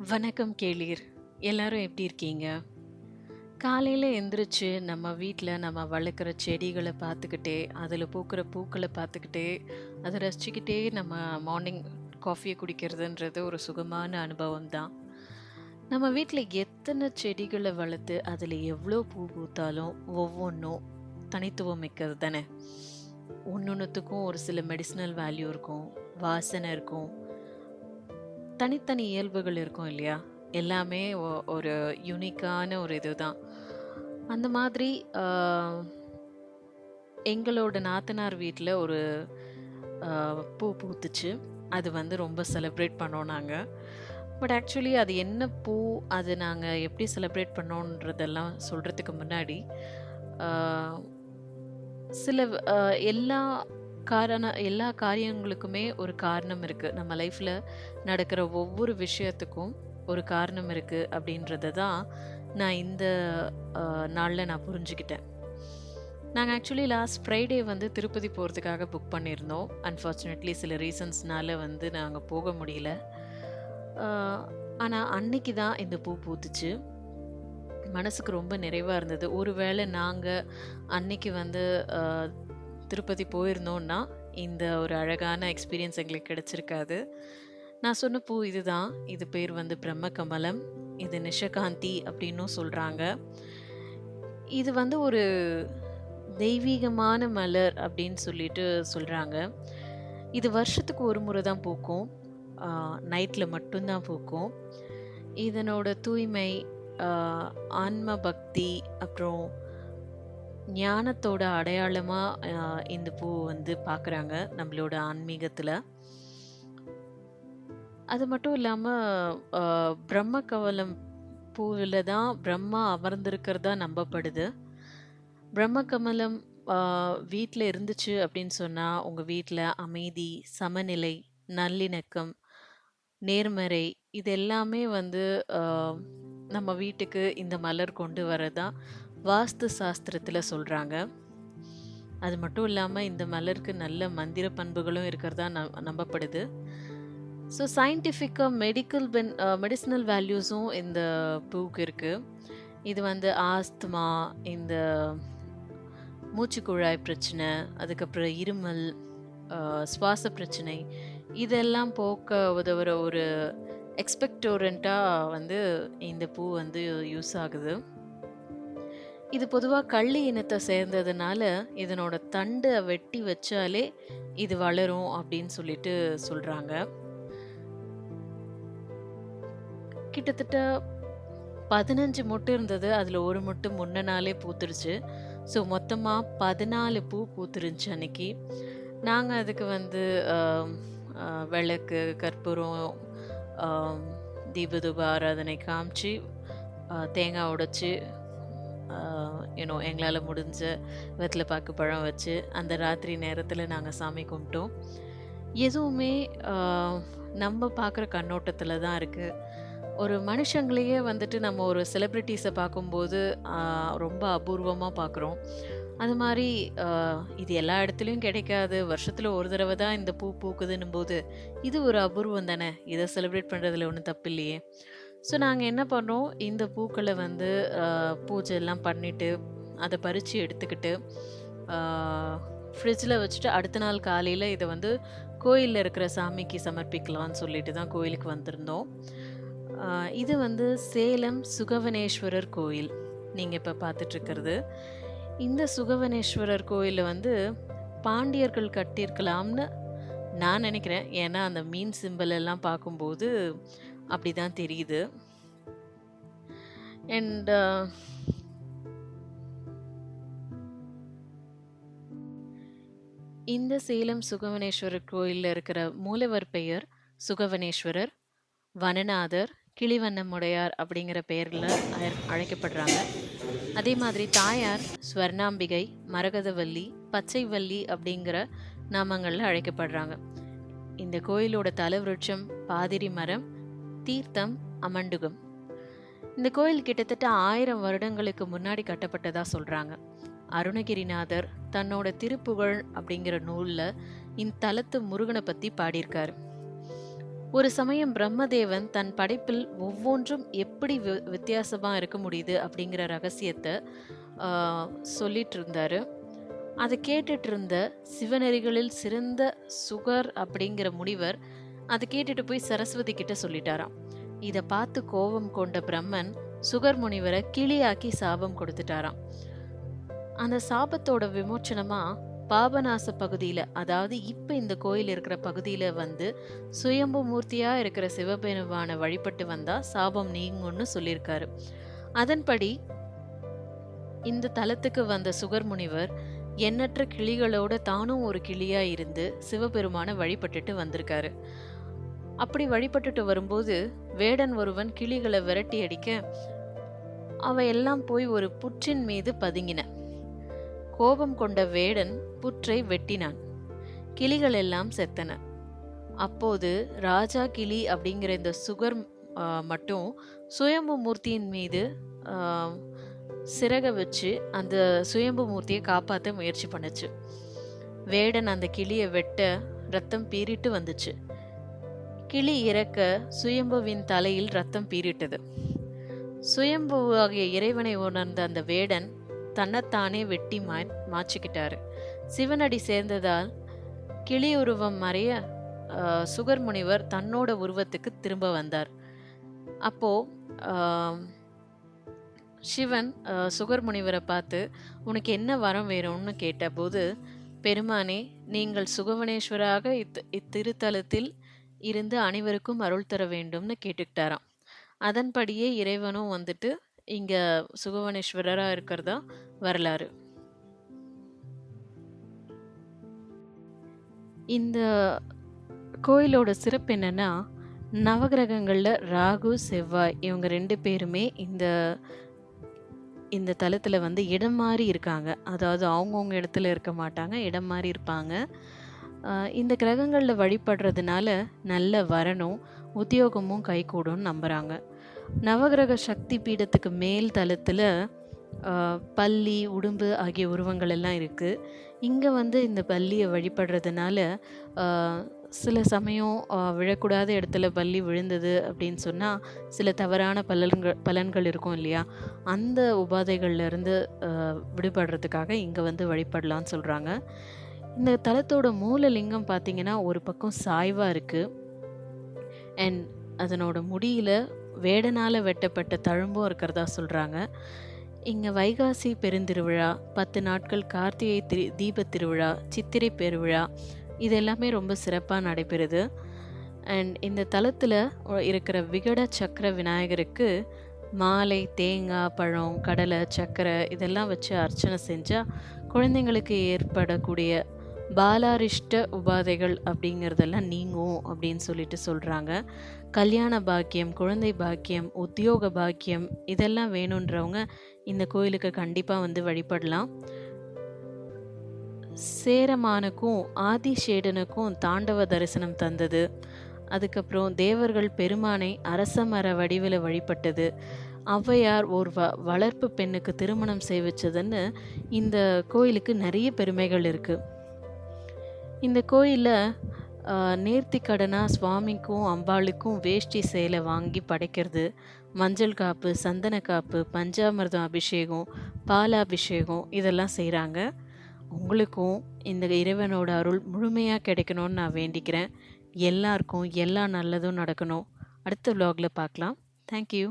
வணக்கம் கேளீர். எல்லாரும் எப்படி இருக்கீங்க? காலையில எந்திரிச்சு நம்ம வீட்ல நம்ம வளர்க்குற செடிகள பார்த்துக்கிட்டே, அதில பூக்கிற பூக்கள பார்த்துக்கிட்டே, அத ரசிச்சுக்கிட்டே நம்ம மார்னிங் காஃபிய குடிக்கிறதுன்றது ஒரு சுகமான அனுபவம் தான். நம்ம வீட்ல எத்தன செடிகள வளர்த்து, அதில எவ்ளோ பூ பூத்தாலும், ஒவ்வொன்னும் தனித்துவம் மிக்கது தானே! ஒன்னொன்னுத்துக்கும் ஒரு சில மெடிசினல் வேல்யூ இருக்கும், வாசனை இருக்கும். தனித்தனி இயல்புகள் இருக்கும் இல்லையா? எல்லாமே ஒரு யூனிக்கான ஒரு இதுதான். அந்த மாதிரி அ எங்களோட நாத்தனார் வீட்ல ஒரு அ பூ பூத்துச்சு. அது வந்து ரொம்ப செலிப்ரேட் பண்ணோம் நாங்க. பட் ஆக்சுவலி அது என்ன பூ? அது நாங்க எப்படி செலிப்ரேட் பண்ணோன்றதெல்லாம் சொல்றதுக்கு முன்னாடி, அ சில அ எல்லா எல்லா காரியங்களுக்குமே ஒரு காரணம் இருக்கு. நம்ம லைஃப்ல நடக்கிற ஒவ்வொரு விஷயத்துக்கும் ஒரு காரணம் இருக்கு அப்படின்றத தான் நான் இந்த நாள்ல நான் புரிஞ்சுக்கிட்டேன். நாங்க ஆக்சுவலி லாஸ்ட் ஃப்ரைடே வந்து திருப்பதி போறதுக்காக புக் பண்ணியிருந்தோம். அன்ஃபார்ச்சுனேட்லி சில ரீசன்ஸ்னால வந்து நாங்க போக முடியல. அ ஆனா அன்னைக்கு தான் இந்த பூ பூத்துச்சு. மனசுக்கு ரொம்ப நிறைவா இருந்தது. ஒருவேளை நாங்க அன்னைக்கு வந்து அ திருப்பதி போயிருந்தோம்னா, இந்த ஒரு அழகான எக்ஸ்பீரியன்ஸ் எங்களுக்கு கிடைச்சிருக்காது. நான் சொன்ன பூ இதுதான். இது பேர் வந்து பிரம்ம கமலம். இது நிஷகாந்தி அப்டின்னும் சொல்றாங்க. இது வந்து ஒரு தெய்வீகமான மலர் அப்டின்னு சொல்லிட்டு சொல்றாங்க. இது வருஷத்துக்கு ஒரு முறை தான் பூக்கும். ஆ நைட்ல மட்டும் தான் பூக்கும். இதனோட தூய்மை, ஆ ஆன்ம பக்தி, அப்புறம் ஞானத்தோட அடையாளமா இந்த பூ வந்து பார்க்குறாங்க நம்மளோட ஆன்மீகத்துல. அது மட்டும் இல்லாம அ பிரம்ம கமலம் பூவில தான் பிரம்மா அமர்ந்திருக்கிறதா நம்பப்படுது. பிரம்ம கமலம் அ வீட்ல இருந்துச்சு அப்படின்னு சொன்னா, உங்க வீட்ல அமைதி, சமநிலை, நல்லிணக்கம், நேர்மறை இது எல்லாமே வந்து அ நம்ம வீட்டுக்கு இந்த மலர் கொண்டு வரதா வாஸ்து சாஸ்திரத்துல சொல்றாங்க. அது மட்டும் இல்லாம இந்த மலருக்கு நல்ல மந்திர பண்புகளும் இருக்கிறதா நம்பப்படுது. ஸோ சயின்டிஃபிக்கா மெடிசினல் வேல்யூஸும் இந்த பூவுக்கு இருக்கு. இது வந்து ஆஸ்துமா, இந்த மூச்சுக்குழாய் பிரச்சனை, அதுக்கப்புறம் இருமல், சுவாச பிரச்சனை இதெல்லாம் போக்க உதவுற ஒரு எக்ஸ்பெக்டோரண்ட்டா வந்து இந்த பூ வந்து யூஸ் ஆகுது. இது பொதுவா கள்ளி இனத்த சேர்ந்ததுனால, இதனோட தண்ட வெட்டி வச்சாலே இது வளரும் அப்படின்னு சொல்லிட்டு சொல்றாங்க. கிட்டத்தட்ட 15 மொட்டு இருந்தது. அதுல 1 மொட்டு முன்ன நாளே பூத்துருச்சு. ஸோ மொத்தமா 14 பூ பூத்துருந்துச்சு அன்னைக்கு. நாங்க அதுக்கு வந்து அ அ விளக்கு, கற்பூரம், அ தீபதூப ஆராதனை காமிச்சு, தேங்காய் உடைச்சு, அ எங்களால முடிஞ்ச வெத்தல பாக்கு பழம் வச்சு, அந்த ராத்திரி நேரத்துல நாங்க சாமி கும்பிட்டோம். எதுவுமே அ நம்ம பார்க்குற கண்ணோட்டத்துல தான் இருக்கு. ஒரு மனுஷங்களையே வந்துட்டு நம்ம ஒரு செலிபிரிட்டீஸ பார்க்கும்போது, அ ரொம்ப அபூர்வமா பார்க்குறோம். அது மாரி அ இது எல்லா இடத்துலயும் கிடைக்காது. வருஷத்துல ஒரு தடவ தான் இந்த பூ பூக்குதுன்னும்போது, இது ஒரு அபூர்வம் தானே! இத செலிப்ரேட் பண்றதுல ஒண்ணும் தப்பில்லையே! ஸோ நாங்க என்ன பண்ணோம், இந்த பூக்கள வந்து பூஜைலாம் பண்ணிட்டு, அத பறிச்சு எடுத்துக்கிட்டு, ஆ ஃப்ரிட்ஜில வச்சுட்டு அடுத்த நாள் காலையில இத வந்து கோயில்ல இருக்கிற சாமிக்கு சமர்ப்பிக்கலான்னு சொல்லிட்டு தான் கோயிலுக்கு வந்திருந்தோம். ஆ இது வந்து சேலம் சுகவனேஸ்வரர் கோயில். நீங்க இப்ப பார்த்துட்டு இருக்கிறது. இந்த சுகவனேஸ்வரர் கோயில வந்து பாண்டியர்கள் கட்டியிருக்கலாம்னு நான் நெனைக்கிறேன். ஏன்னா, அந்த மீன் சிம்பல் எல்லாம் பார்க்கும்போது அப்படிதான் தெரியுது. அண்ட் இந்த சேலம் சுகவனேஸ்வரர் கோயில்ல இருக்கிற மூலவர் பெயர் சுகவனேஸ்வரர், வனநாதர், கிளிவண்ணமுடையார் அப்படிங்கிற பெயர்ல அழைக்கப்படுறாங்க. அதே மாதிரி தாயார் ஸ்வர்ணாம்பிகை, மரகதவல்லி, பச்சைவல்லி அப்படிங்கிற நாமங்கள்ல அழைக்கப்படுறாங்க. இந்த கோயிலோட தலவிருட்சம் பாதிரி மரம், தீர்த்தம் அமண்டுகம். இந்த கோயில் கிட்டத்தட்ட 1000 வருடங்களுக்கு முன்னாடி கட்டப்பட்டதா சொல்றாங்க. அருணகிரிநாதர் தன்னோட திருப்புகழ் அப்படிங்கிற நூல்ல இத்தலத்து முருகனை பத்தி பாடியிருக்காரு. ஒரு சமயம் பிரம்மதேவன் தன் படைப்பில் ஒவ்வொன்றும் எப்படி வித்தியாசமா இருக்க முடியுது அப்படிங்கிற ரகசியத்த ஆ, சொல்லிட்டு இருந்தாரு. அத கேட்டுட்டு இருந்த சிவநெறிகளில் சிறந்த சுகர் அப்படிங்கிற முனிவர் அத கேட்டுட்டு போய் சரஸ்வதி கிட்ட சொல்லிட்டாராம். இத பார்த்து கோபம் கொண்ட பிரம்மன் சுகர் முனிவர கிளியாக்கி சாபம் கொடுத்துட்டாராம். அந்த சாபத்தோட விமோச்சனமா பாபநாச பகுதியில, அதாவது இப்ப இந்த கோயில் இருக்கிற பகுதியில வந்து சுயம்பு மூர்த்தியா இருக்கிற சிவபெருமான வழிபட்டு வந்தா சாபம் நீங்கும்னு சொல்லியிருக்காரு. அதன்படி இந்த தலத்துக்கு வந்த சுகர் முனிவர் எண்ணற்ற கிளிகளோட தானும் ஒரு கிளியா இருந்து சிவபெருமான வழிபட்டுட்டு வந்திருக்காரு. அப்படி வழிபட்டுட்டு வரும்போது வேடன் ஒருவன் கிளிகளை விரட்டி அடிக்க அவை எல்லாம் போய் ஒரு புற்றின் மீது பதுங்கின. கோபம் கொண்ட வேடன் புற்றை வெட்டினான். கிளிகள் எல்லாம் செத்தன. அப்போது ராஜா கிளி அப்படிங்கிற இந்த சுகர் மட்டும் சுயம்பு மூர்த்தியின் மீது ஆ, சிறக வச்சு அந்த சுயம்பு மூர்த்தியை காப்பாற்ற முயற்சி பண்ணுச்சு. வேடன் அந்த கிளியை வெட்ட ரத்தம் பீறிட்டு வந்துச்சு. கிளி இறக்க சுயம்புவின் தலையில் ரத்தம் பீறிட்டது. சுயம்புவாகிய இறைவனை உணர்ந்த அந்த வேடன் தன்னைத்தானே வெட்டி மாச்சிக்கிட்டாரு. சிவனடி சேர்ந்ததால் கிளி உருவம் மறைய சுகர் முனிவர் தன்னோட உருவத்துக்கு திரும்ப வந்தார். அப்போ ஆஹ், சிவன் சுகர் முனிவரை பார்த்து உனக்கு என்ன வரம் வேணும்னு கேட்டபோது, பெருமானே, நீங்கள் சுகவனேஸ்வராக இத்திருத்தலத்தில் இருந்து அனைவருக்கும் அருள் தர வேண்டும்னு கேட்டுக்கிட்டாராம். அதன்படியே இறைவனும் வந்துட்டு இங்க சுகவனேஸ்வரரா இருக்கிறதா வரலாறு. இந்த கோயிலோட சிறப்பு என்னன்னா, நவகிரகங்கள்ல ராகு, செவ்வாய் இவங்க 2 பேருமே இந்த இந்த தலத்துல வந்து இடம் மாறி இருக்காங்க. அதாவது அவங்கவங்க இடத்துல இருக்க மாட்டாங்க. இடம் மாறி இருப்பாங்க. இந்த கிரகங்கள்ல வழிபடுறதுனால நல்ல வரனும், உத்தியோகமும் கைகூடும்னு நம்புறாங்க. நவகிரக சக்தி பீடத்துக்கு மேல் தளத்துல பல்லி, உடும்பு ஆகிய உருவங்கள் எல்லாம் இருக்கு. இங்க வந்து இந்த பல்லிய வழிபடுறதுனால, அ சில சமயம் விழக்கூடாத இடத்துல பல்லி விழுந்தது அப்படின்னு சொன்னா, சில தவறான பலன்கள் இருக்கும் இல்லையா? அந்த உபாதைகள்ல இருந்து விடுபடுறதுக்காக இங்க வந்து வழிபடலான்னு சொல்றாங்க. இந்த தலத்தோட மூல லிங்கம் பார்த்தீங்கன்னா, ஒரு பக்கம் சாய்வா இருக்கு. அண்ட் அதனோட முடியில வேடனால வெட்டப்பட்ட தழும்பும் இருக்கிறதா சொல்றாங்க. இங்க வைகாசி பெருந்திருவிழா, 10 நாட்கள் கார்த்திகை தீபத் திருவிழா, சித்திரை பெருவிழா இது எல்லாமே ரொம்ப சிறப்பா நடைபெறுது. அண்ட் இந்த தலத்துல இருக்கிற விகட சக்கர விநாயகருக்கு மாலை, தேங்காய், பழம், கடலை, சர்க்கரை இதெல்லாம் வச்சு அர்ச்சனை செஞ்சா குழந்தைங்களுக்கு ஏற்படக்கூடிய பாலாரிஷ்ட உபாதைகள் அப்படிங்கிறதெல்லாம் நீங்கும் அப்படின்னு சொல்லிட்டு சொல்றாங்க. கல்யாண பாக்கியம், குழந்தை பாக்கியம், உத்தியோக பாக்கியம் இதெல்லாம் வேணுன்றவங்க இந்த கோயிலுக்கு கண்டிப்பா வந்து வழிபடலாம். சேரமானுக்கும் ஆதிசேடனுக்கும் தாண்டவ தரிசனம் தந்தது. அதுக்கப்புறம் தேவர்கள் பெருமானை அரச மர வடிவில் வழிபட்டது. ஔவையார் ஒரு வளர்ப்பு பெண்ணுக்கு திருமணம் செய்விச்சதுன்னு இந்த கோயிலுக்கு நிறைய பெருமைகள் இருக்கு. இந்த கோயிலில் நேர்த்திக்கடனா சுவாமிக்கும் அம்பாளுக்கும் வேஷ்டி சேலை வாங்கி படைக்கிறது, மஞ்சள் காப்பு, சந்தன காப்பு, பஞ்சாமிர்தம் அபிஷேகம், பாலாபிஷேகம் இதெல்லாம் செய்கிறாங்க. உங்களுக்கும் இந்த இறைவனோட அருள் முழுமையாக கிடைக்கணும்னு நான் வேண்டிக்கிறேன். எல்லாருக்கும் எல்லா நல்லதும் நடக்கணும். அடுத்த vlogல பார்க்கலாம். தேங்க்யூ.